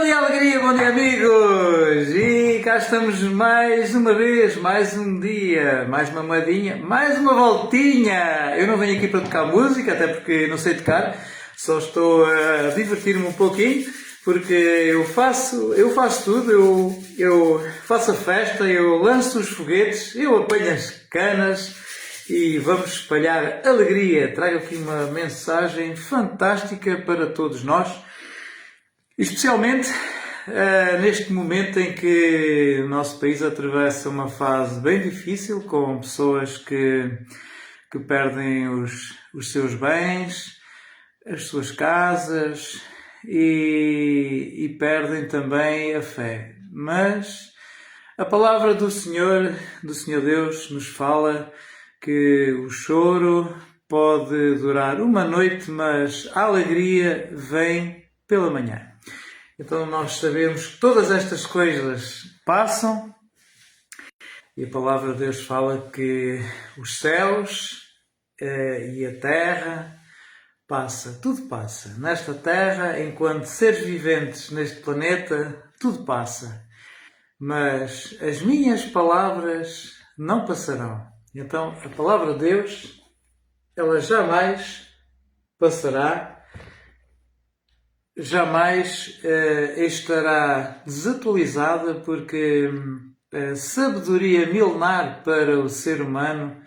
dia, alegria, bom dia, amigos! E cá estamos mais uma vez, mais um dia, mais uma moedinha, mais uma voltinha! Eu não venho aqui para tocar música, até porque não sei tocar, só estou a divertir-me um pouquinho, porque eu faço tudo, eu faço a festa, eu lanço os foguetes, eu apanho as canas e vamos espalhar alegria. Trago aqui uma mensagem fantástica para todos nós. Especialmente neste momento em que o nosso país atravessa uma fase bem difícil, com pessoas que perdem os seus bens, as suas casas e perdem também a fé. Mas a palavra do Senhor Deus, nos fala que o choro pode durar uma noite, mas a alegria vem pela manhã. Então nós sabemos que todas estas coisas passam e a palavra de Deus fala que os céus e a terra passa, tudo passa. Nesta terra, enquanto seres viventes neste planeta, tudo passa. Mas as minhas palavras não passarão. Então a palavra de Deus, ela jamais passará. Jamais estará desatualizada, porque a sabedoria milenar para o ser humano,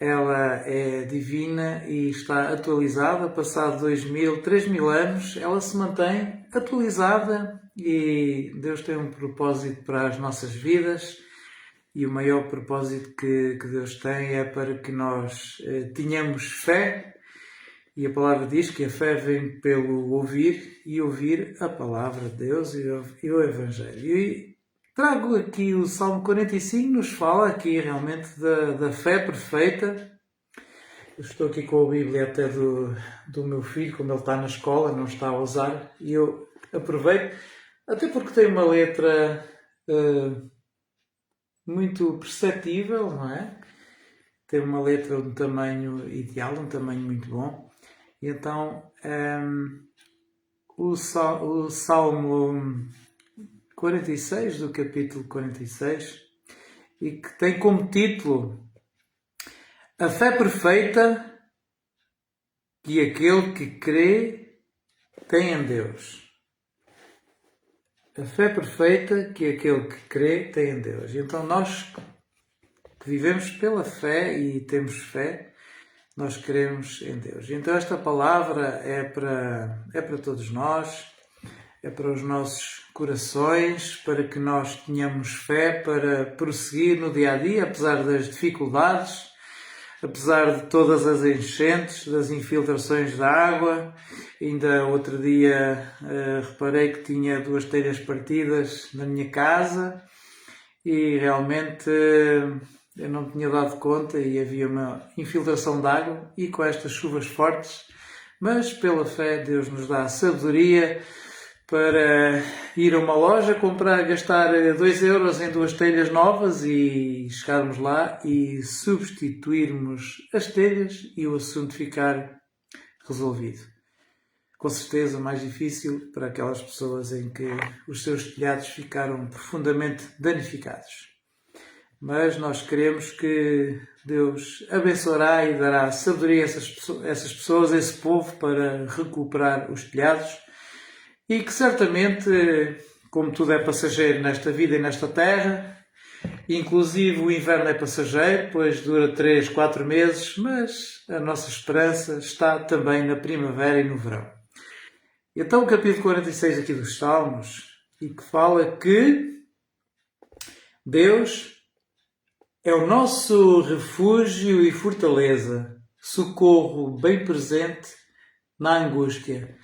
ela é divina e está atualizada. Passado 2000, 3000 anos, ela se mantém atualizada e Deus tem um propósito para as nossas vidas, e o maior propósito que Deus tem é para que nós tenhamos fé. E a palavra diz que a fé vem pelo ouvir, e ouvir a palavra de Deus e o Evangelho. E trago aqui o Salmo 45, nos fala aqui realmente da fé perfeita. Eu estou aqui com a Bíblia até do meu filho, como ele está na escola, não está a usar, e eu aproveito, até porque tem uma letra muito perceptível, não é? Tem uma letra de um tamanho ideal, um tamanho muito bom. E então, o Salmo 46, do capítulo 46, e que tem como título A fé perfeita que aquele que crê tem em Deus. A fé perfeita que aquele que crê tem em Deus. E então nós que vivemos pela fé e temos fé, nós cremos em Deus. Então esta palavra é para todos nós, é para os nossos corações, para que nós tenhamos fé para prosseguir no dia a dia, apesar das dificuldades, apesar de todas as enchentes, das infiltrações da água. Ainda outro dia reparei que tinha 2 telhas partidas na minha casa e realmente eu não tinha dado conta e havia uma infiltração de água, e com estas chuvas fortes, mas pela fé Deus nos dá a sabedoria para ir a uma loja, gastar 2 euros em 2 telhas novas e chegarmos lá e substituirmos as telhas e o assunto ficar resolvido. Com certeza mais difícil para aquelas pessoas em que os seus telhados ficaram profundamente danificados. Mas nós queremos que Deus abençoará e dará sabedoria a essas pessoas, a esse povo, para recuperar os telhados, e que certamente, como tudo é passageiro nesta vida e nesta terra, inclusive o inverno é passageiro, pois dura 3, 4 meses, mas a nossa esperança está também na primavera e no verão. Então o capítulo 46 aqui dos Salmos, e que fala que Deus é o nosso refúgio e fortaleza, socorro bem presente na angústia.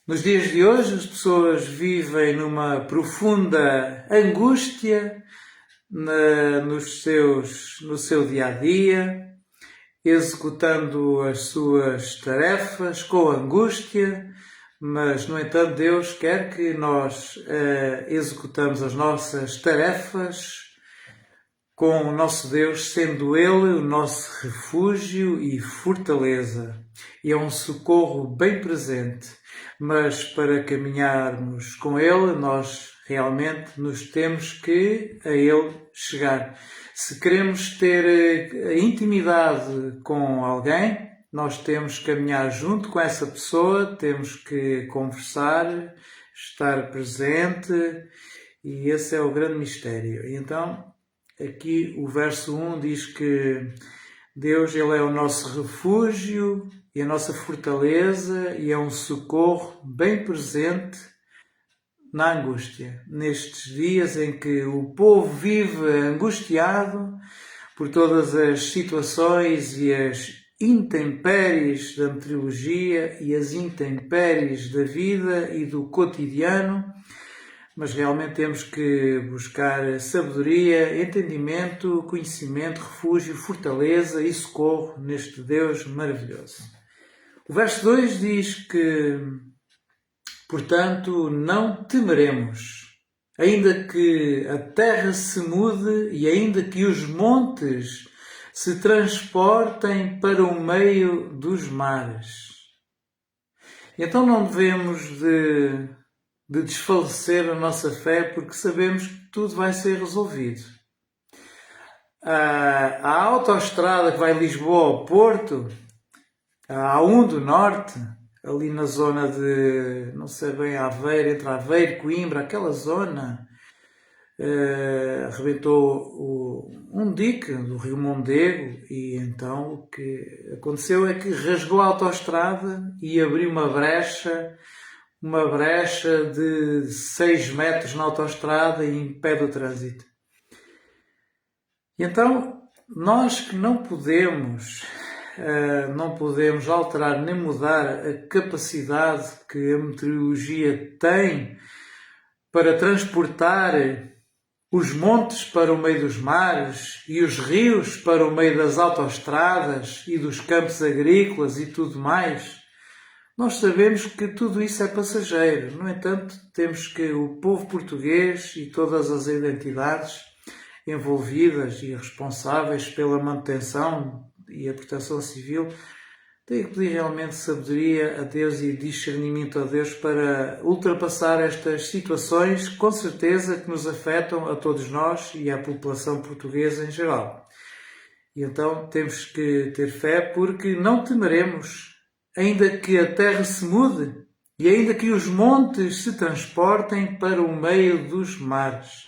Nos dias de hoje, as pessoas vivem numa profunda angústia no seu dia-a-dia, executando as suas tarefas com angústia, mas, no entanto, Deus quer que nós executamos as nossas tarefas com o nosso Deus, sendo Ele o nosso refúgio e fortaleza. E é um socorro bem presente. Mas para caminharmos com Ele, nós realmente nos temos que a Ele chegar. Se queremos ter a intimidade com alguém, nós temos que caminhar junto com essa pessoa, temos que conversar, estar presente, e esse é o grande mistério. E então, aqui o verso 1 diz que Deus, Ele é o nosso refúgio e a nossa fortaleza e é um socorro bem presente na angústia. Nestes dias em que o povo vive angustiado por todas as situações e as intempéries da meteorologia e as intempéries da vida e do cotidiano, mas realmente temos que buscar sabedoria, entendimento, conhecimento, refúgio, fortaleza e socorro neste Deus maravilhoso. O verso 2 diz que, portanto, não temeremos, ainda que a terra se mude e ainda que os montes se transportem para o meio dos mares. Então não devemos de desfalecer a nossa fé, porque sabemos que tudo vai ser resolvido. A autoestrada que vai de Lisboa ao Porto, a A1 do Norte, ali na zona de, não sei bem, Aveiro, entre Aveiro e Coimbra, aquela zona, arrebentou um dique do Rio Mondego e então o que aconteceu é que rasgou a autoestrada e abriu uma brecha de 6 metros na autoestrada e impede o trânsito. E então, nós que não podemos alterar nem mudar a capacidade que a meteorologia tem para transportar os montes para o meio dos mares e os rios para o meio das autoestradas e dos campos agrícolas e tudo mais, nós sabemos que tudo isso é passageiro. No entanto, temos que o povo português e todas as entidades envolvidas e responsáveis pela manutenção e a proteção civil têm que pedir realmente sabedoria a Deus e discernimento a Deus para ultrapassar estas situações, com certeza que nos afetam a todos nós e à população portuguesa em geral. E então temos que ter fé, porque não temeremos, ainda que a terra se mude e ainda que os montes se transportem para o meio dos mares.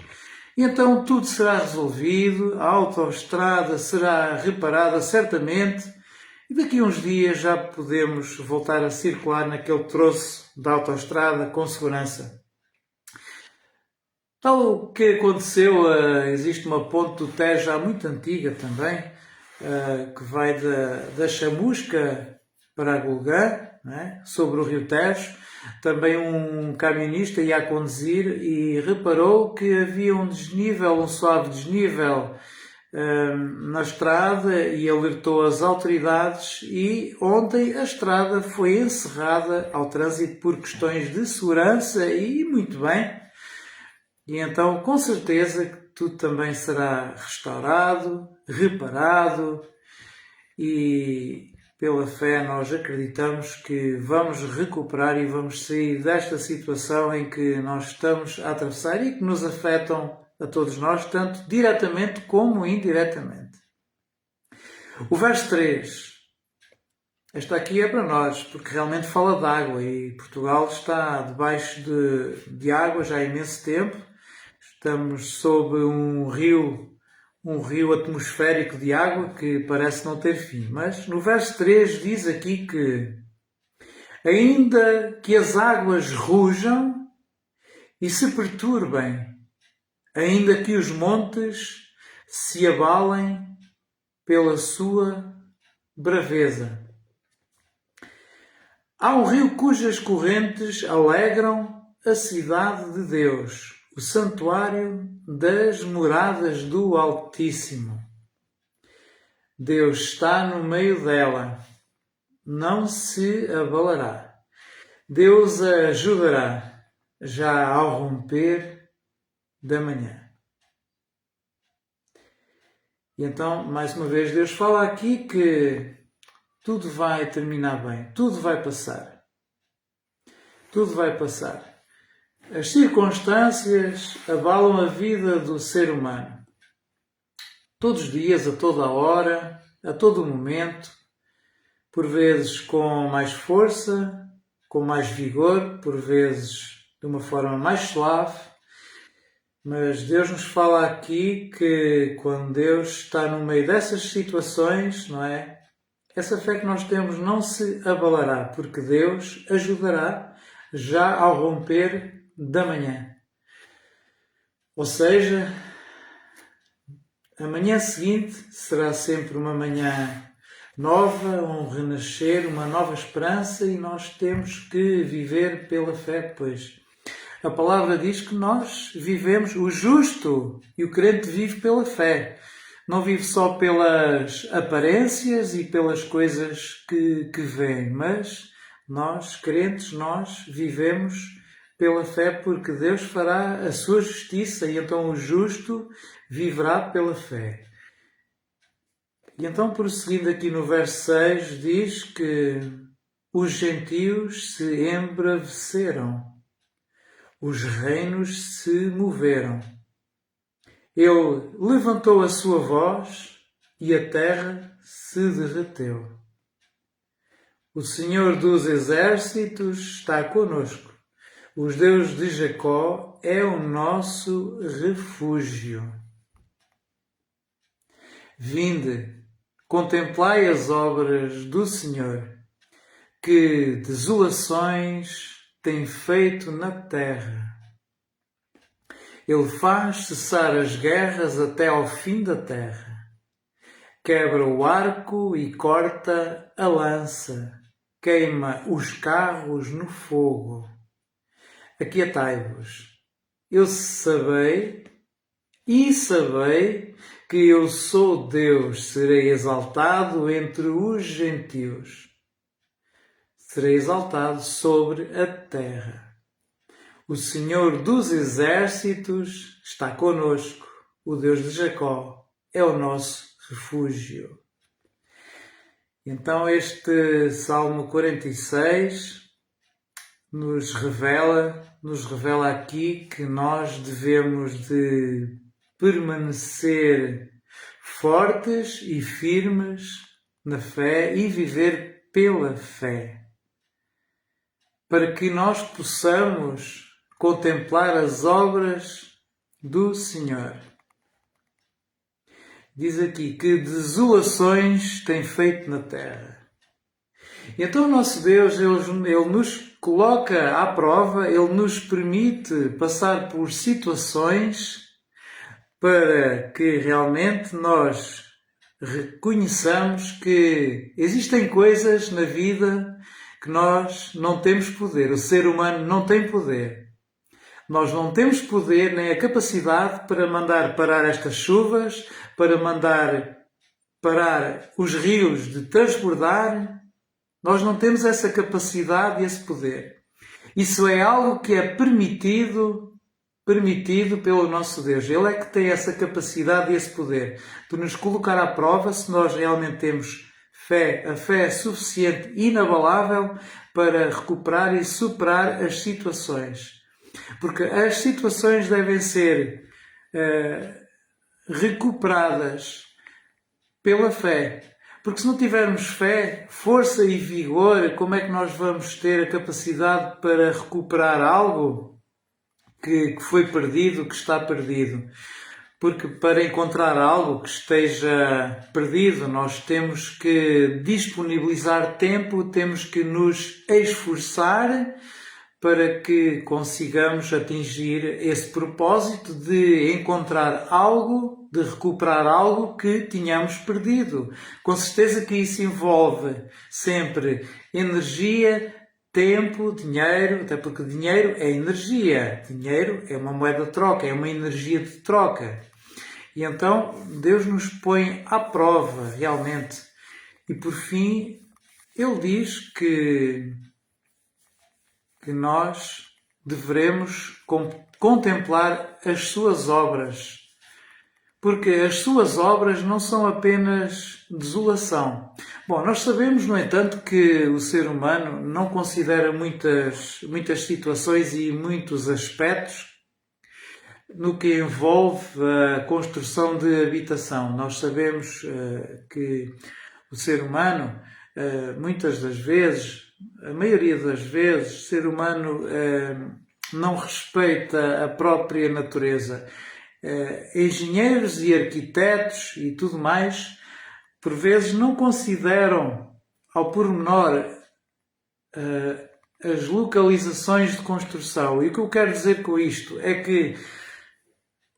E então tudo será resolvido, a autoestrada será reparada certamente e daqui a uns dias já podemos voltar a circular naquele troço da autoestrada com segurança. Tal o que aconteceu, existe uma ponte do Tejo já muito antiga também, que vai da Chamusca para a Golgã, sobre o rio Tejo. Também um camionista ia a conduzir e reparou que havia um suave desnível na estrada e alertou as autoridades e ontem a estrada foi encerrada ao trânsito por questões de segurança e muito bem. E então com certeza que tudo também será restaurado, reparado e pela fé nós acreditamos que vamos recuperar e vamos sair desta situação em que nós estamos a atravessar e que nos afetam a todos nós, tanto diretamente como indiretamente. O verso 3. Esta aqui é para nós, porque realmente fala de água e Portugal está debaixo de água já há imenso tempo. Estamos sob um rio atmosférico de água que parece não ter fim. Mas no verso 3 diz aqui que ainda que as águas rujam e se perturbem, ainda que os montes se abalem pela sua braveza. Há um rio cujas correntes alegram a cidade de Deus, o santuário das moradas do Altíssimo. Deus está no meio dela, não se abalará. Deus a ajudará já ao romper da manhã. E então, mais uma vez, Deus fala aqui que tudo vai terminar bem, tudo vai passar. Tudo vai passar. As circunstâncias abalam a vida do ser humano. Todos os dias, a toda a hora, a todo o momento, por vezes com mais força, com mais vigor, por vezes de uma forma mais suave. Mas Deus nos fala aqui que quando Deus está no meio dessas situações, não é? Essa fé que nós temos não se abalará, porque Deus ajudará já ao romper da manhã. Ou seja, a manhã seguinte será sempre uma manhã nova, um renascer, uma nova esperança, e nós temos que viver pela fé, pois a palavra diz que nós vivemos, o justo e o crente vive pela fé. Não vive só pelas aparências e pelas coisas que vêm, mas nós, crentes, nós vivemos pela fé porque Deus fará a sua justiça e então o justo viverá pela fé. E então, prosseguindo aqui no verso 6, diz que os gentios se embraveceram, os reinos se moveram. Ele levantou a sua voz e a terra se derreteu. O Senhor dos exércitos está conosco. O Deus de Jacó é o nosso refúgio. Vinde, contemplai as obras do Senhor, que desolações tem feito na terra. Ele faz cessar as guerras até ao fim da terra. Quebra o arco e corta a lança. Queima os carros no fogo. Aquietai-vos. Eu sabei que eu sou Deus. Serei exaltado entre os gentios. Serei exaltado sobre a terra. O Senhor dos exércitos está conosco. O Deus de Jacó é o nosso refúgio. Então este Salmo 46 nos revela aqui que nós devemos de permanecer fortes e firmes na fé e viver pela fé, para que nós possamos contemplar as obras do Senhor. Diz aqui que desolações tem feito na terra. Então o nosso Deus, Ele nos coloca à prova, Ele nos permite passar por situações para que realmente nós reconheçamos que existem coisas na vida que nós não temos poder. O ser humano não tem poder. Nós não temos poder nem a capacidade para mandar parar estas chuvas, para mandar parar os rios de transbordar. Nós não temos essa capacidade e esse poder. Isso é algo que é permitido pelo nosso Deus. Ele é que tem essa capacidade e esse poder de nos colocar à prova se nós realmente temos fé. A fé é suficiente, inabalável, para recuperar e superar as situações. Porque as situações devem ser recuperadas pela fé. Porque se não tivermos fé, força e vigor, como é que nós vamos ter a capacidade para recuperar algo que foi perdido, que está perdido? Porque para encontrar algo que esteja perdido, nós temos que disponibilizar tempo, temos que nos esforçar para que consigamos atingir esse propósito de encontrar algo, de recuperar algo que tínhamos perdido. Com certeza que isso envolve sempre energia, tempo, dinheiro, até porque dinheiro é energia. Dinheiro é uma moeda de troca, é uma energia de troca. E então Deus nos põe à prova, realmente. E por fim, Ele diz que nós devemos contemplar as suas obras. porque as suas obras não são apenas desolação. Bom, nós sabemos, no entanto, que o ser humano não considera muitas situações e muitos aspectos no que envolve a construção de habitação. Nós sabemos que o ser humano, muitas das vezes, a maioria das vezes, o ser humano não respeita a própria natureza. Engenheiros e arquitetos e tudo mais, por vezes não consideram ao pormenor as localizações de construção. E o que eu quero dizer com isto é que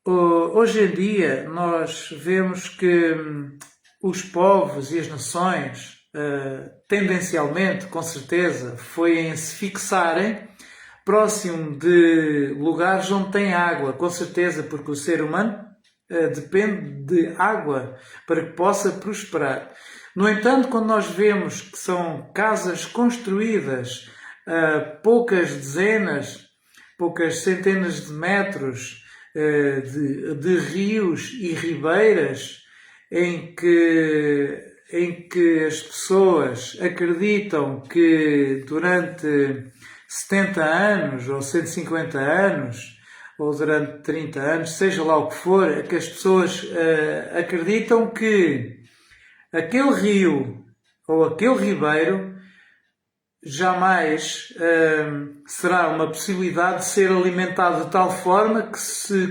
hoje em dia nós vemos que os povos e as nações tendencialmente, com certeza, foi em se fixarem próximo de lugares onde tem água, com certeza, porque o ser humano depende de água para que possa prosperar. No entanto, quando nós vemos que são casas construídas a poucas dezenas, poucas centenas de metros de rios e ribeiras, em que as pessoas acreditam que durante 70 anos ou 150 anos ou durante 30 anos, seja lá o que for, que as pessoas acreditam que aquele rio ou aquele ribeiro jamais será uma possibilidade de ser alimentado de tal forma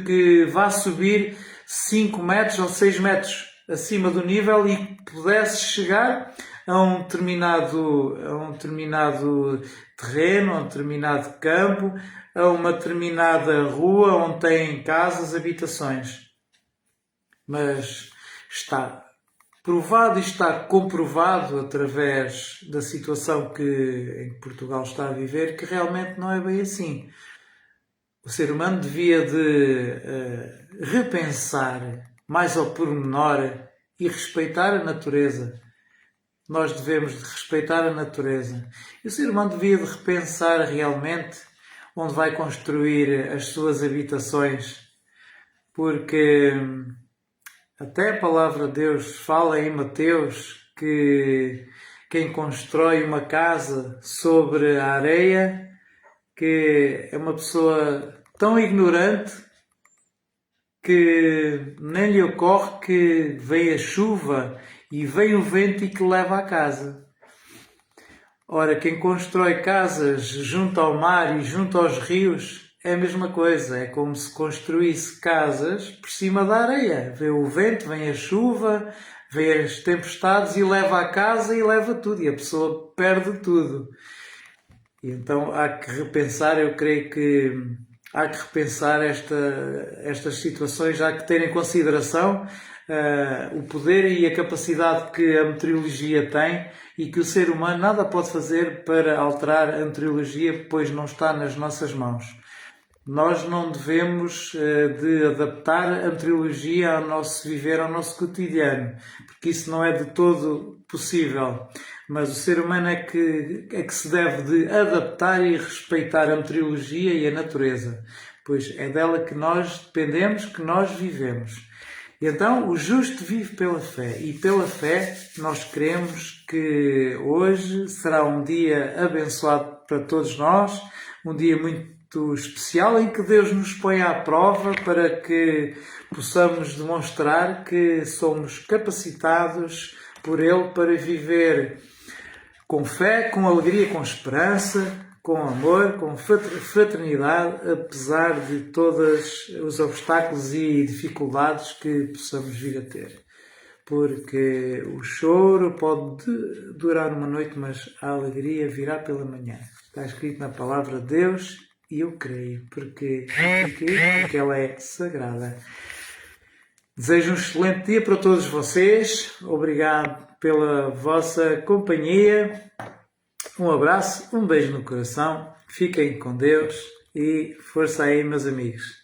que vá subir 5 metros ou 6 metros acima do nível e pudesse chegar a um determinado terreno, a um determinado campo, a uma determinada rua onde tem casas, habitações. Mas está provado e está comprovado através da situação em que Portugal está a viver que realmente não é bem assim. O ser humano devia de repensar mais ao pormenor e respeitar a natureza. Nós devemos de respeitar a natureza. E o ser humano devia de repensar realmente onde vai construir as suas habitações, porque até a palavra de Deus fala em Mateus que quem constrói uma casa sobre a areia, que é uma pessoa tão ignorante que nem lhe ocorre que vem a chuva e vem o vento e que leva a casa. Ora, quem constrói casas junto ao mar e junto aos rios é a mesma coisa. É como se construísse casas por cima da areia. Vem o vento, vem a chuva, vem as tempestades e leva a casa e leva tudo. E a pessoa perde tudo. E então há que repensar, eu creio que há que repensar estas situações, há que ter em consideração o poder e a capacidade que a meteorologia tem e que o ser humano nada pode fazer para alterar a meteorologia, pois não está nas nossas mãos. Nós não devemos de adaptar a meteorologia ao nosso viver, ao nosso cotidiano, porque isso não é de todo possível. Mas o ser humano é que se deve de adaptar e respeitar a meteorologia e a natureza, pois é dela que nós dependemos, que nós vivemos. E então o justo vive pela fé, e pela fé nós queremos que hoje será um dia abençoado para todos nós, um dia muito especial em que Deus nos põe à prova para que possamos demonstrar que somos capacitados por Ele para viver com fé, com alegria, com esperança, com amor, com fraternidade, apesar de todos os obstáculos e dificuldades que possamos vir a ter. Porque o choro pode durar uma noite, mas a alegria virá pela manhã. Está escrito na palavra de Deus e eu creio, porque ela é sagrada. Desejo um excelente dia para todos vocês. Obrigado pela vossa companhia. Um abraço, um beijo no coração. Fiquem com Deus e força aí, meus amigos.